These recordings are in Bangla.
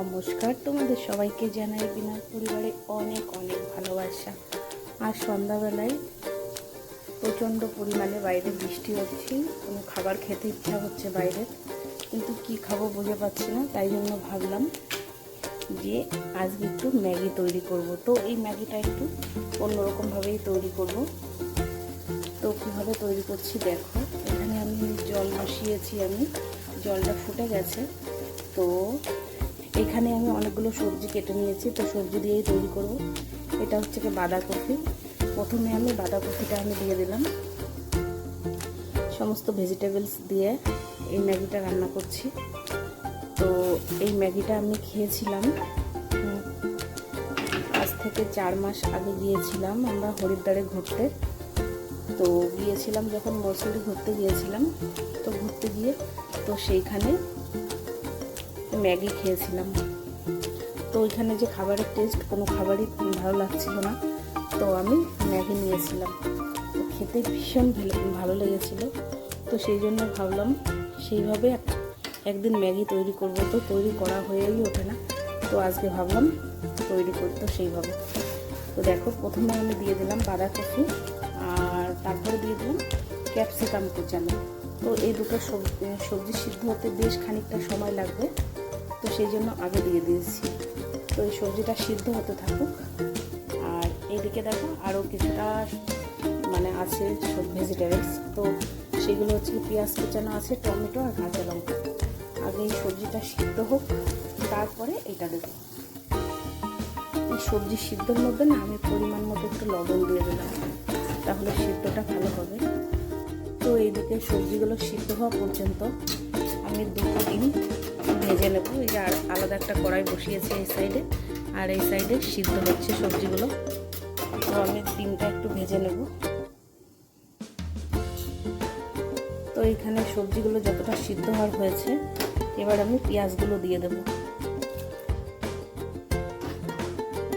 নমস্কার, তোমাদের সবাইকে জানাই বিনার পরিবারে অনেক অনেক ভালোবাসা। আর সন্ধ্যাবেলায় প্রচণ্ড পরিমাণে বাইরে বৃষ্টি হচ্ছে, কোনো খাবার খেতে ইচ্ছা হচ্ছে বাইরে, কিন্তু কি খাবো বুঝে পাচ্ছি না। তাই জন্য ভাবলাম যে আজকে একটু ম্যাগি তৈরি করব। তো এই ম্যাগিটা একটু অন্যরকমভাবেই তৈরি করব। তো কীভাবে তৈরি করছি দেখো। এখানে আমি জল বসিয়েছি, আমি জলটা ফুটে গেছে। তো এখানে আমি অনেকগুলো সবজি কেটে নিয়েছি, তো সবজি দিয়েই তৈরি করব। এটা হচ্ছে কি বাঁধাকপি। প্রথমে আমি বাঁধাকপিটা দিয়ে দিলাম। সমস্ত ভেজিটেবলস দিয়ে এই ম্যাগিটা রান্না করছি। তো এই ম্যাগিটা আমি খেয়েছিলাম আজ থেকে 4 মাস আগে। গিয়েছিলাম আমরা হরিদ্বারে ঘুরতে। তো গিয়েছিলাম যখন মসুরি ঘুরতে গিয়েছিলাম, তো ঘুরতে গিয়ে তো সেইখানে ম্যাগি খেয়েছিলাম। তো ওইখানে যে খাবারের টেস্ট, কোনো খাবারই ভালো লাগছিল না। তো আমি ম্যাগি নিয়েছিলাম, তো খেতে ভীষণ ভালো লেগেছিল। তো সেই জন্য ভাবলাম সেইভাবে একদিন ম্যাগি তৈরি করব। তো তৈরি করা হয়েই ওঠে না, তো আজকে ভাবলাম তৈরি করতে সেইভাবে। তো দেখো, প্রথমে আমি দিয়ে দিলাম বাঁধাকপি, আর তারপরে দিয়ে দিলাম ক্যাপসিকাম কুচানো। তো এই দুটো সবজি সিদ্ধ হতে বেশ খানিকটা সময় লাগবে, তো সেই জন্য আগে দিয়ে দিয়েছি। তো এই সবজিটা সিদ্ধ হতে থাকুক। আর এইদিকে দেখো আরও কিছুটা আছে সব ভেজিটেবলস। তো সেগুলো হচ্ছে পেঁয়াজ কুচানো আছে, টমেটো আর কাঁচা লঙ্কা। আগে এই সবজিটা সিদ্ধ হোক, তারপরে এটা দেবো। এই সবজি সিদ্ধর মধ্যে আমি পরিমাণ মতো একটু লবণ দিয়ে দিলাম, তাহলে সিদ্ধটা ভালো হবে। তো এইদিকে সবজিগুলো সিদ্ধ হওয়া পর্যন্ত আমি 2 ডিম ভেজে নেবো। এই যে আলাদা একটা কড়াই বসিয়েছি এই সাইডে, আর এই সাইডে সিদ্ধ হচ্ছে সবজিগুলো। তো আমি ডিমটা একটু ভেজে নেব। তো এইখানে সবজিগুলো যতটা সিদ্ধ হওয়ার হয়েছে, এবার আমি পেঁয়াজগুলো দিয়ে দেব।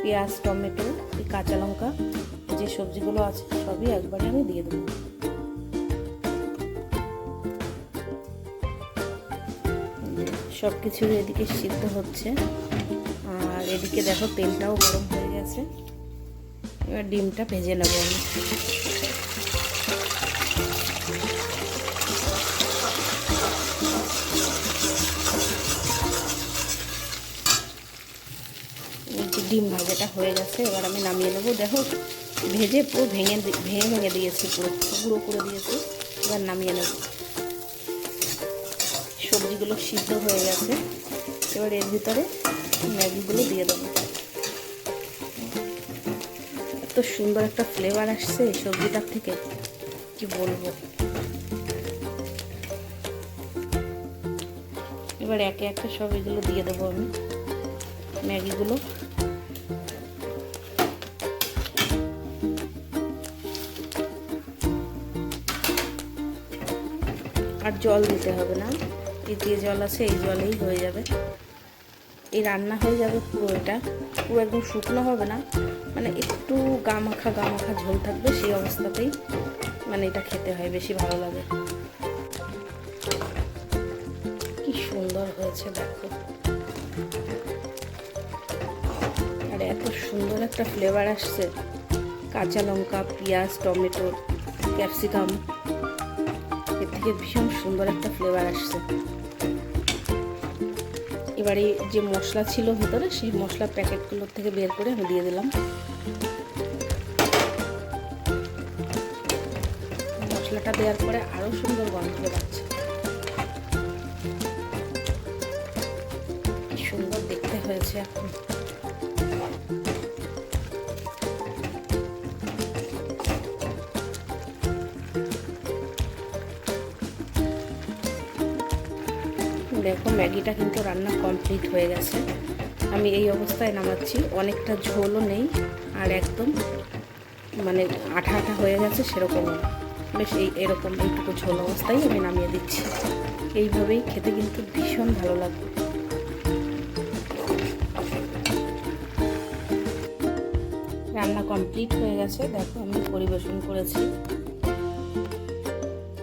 পেঁয়াজ, টমেটো, এই কাঁচা লঙ্কা, যে সবজিগুলো আছে সবই একবারে আমি দিয়ে দেবো। সব কিছু এদিকে সিদ্ধ হচ্ছে, আর এদিকে দেখো তেলটাও গরম হয়ে গেছে। এবার ডিমটা ভেজে নেব আমি। ডিম ভাজাটা হয়ে গেছে, এবার আমি নামিয়ে নেবো। দেখো ভেজে পুরো ভেঙে দিয়েছি, পুরো গুঁড়ো করে দিয়েছি। এবার নামিয়ে নেব। সবজিগুলো সিদ্ধ হয়ে গেছে, এবার এর ভিতরে ম্যাগিগুলো দিয়ে দেবো। এত সুন্দর একটা ফ্লেভার আসছে এই সবজিটার থেকে, কি বলবো। এবার একে একে সব এগুলো দিয়ে দেবো আমি, ম্যাগিগুলো। আর জল দিতে হবে না, এই যে জল আছে এই জলেই হয়ে যাবে। এই রান্না হয়ে যাবে পুরো। এটা পুরো একদম শুকনো হবে না, একটু গামাখা ঝোল থাকবে, সেই অবস্থাতেই এটা খেতে হয়, বেশি ভালো লাগে। কি সুন্দর হয়েছে দেখো, আর এত সুন্দর একটা ফ্লেভার আসছে। কাঁচা লঙ্কা, পেঁয়াজ, টমেটো, ক্যাপসিকাম, এর থেকে ভীষণ সুন্দর একটা ফ্লেভার আসছে। এবারে যে মশলা ছিল ভিতরে, সেই মশলার প্যাকেটগুলোর থেকে বের করে আমি দিয়ে দিলাম। মশলাটা দেওয়ার পরে আরো সুন্দর গন্ধ বেরোচ্ছে, কি সুন্দর দেখতে হয়েছে এখন। দেখো ম্যাগিটা কিন্তু রান্না কমপ্লিট হয়ে গেছে। আমি এই অবস্থায় নামাচ্ছি, অনেকটা ঝোলও নেই, আর একদম আঠা আঠা হয়ে গেছে সেরকমও না, বেশ এরকম এইটুকু ঝোল অবস্থায় আমি নামিয়ে দিচ্ছি। এইভাবেই খেতে কিন্তু ভীষণ ভালো লাগবে। রান্না কমপ্লিট হয়ে গেছে, দেখো আমি পরিবেশন করেছি।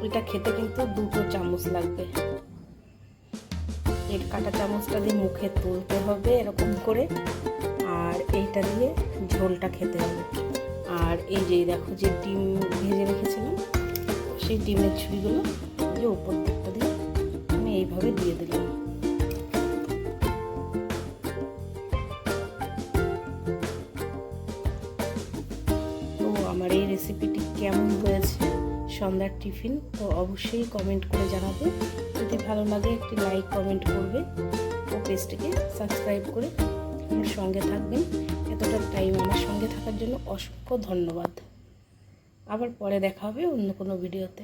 এটা খেতে কিন্তু 2 চামচ লাগবে। এর কাঁটা চামচটা দিয়ে মুখে তুলতে হবে এরকম করে, আর এইটা দিয়ে ঝোলটা খেতে হবে। আর এই যে দেখো যে ডিম ভেজে রেখেছিলাম, সেই ডিমের ছুরিগুলো যে উপর দিকটা দিয়ে আমি এইভাবে দিয়ে দিলাম। তো আমার এই রেসিপিটি কেমন হয়েছে সন্ধ্যার টিফিন, তো অবশ্যই কমেন্ট করে জানাবে। যদি ভালো লাগে একটি লাইক কমেন্ট করবে ও পেজটিকে সাবস্ক্রাইব করে আমার সঙ্গে থাকবেন। এতটা টাইম আমার সঙ্গে থাকার জন্য অসংখ্য ধন্যবাদ। আবার পরে দেখা হবে অন্য কোনো ভিডিওতে।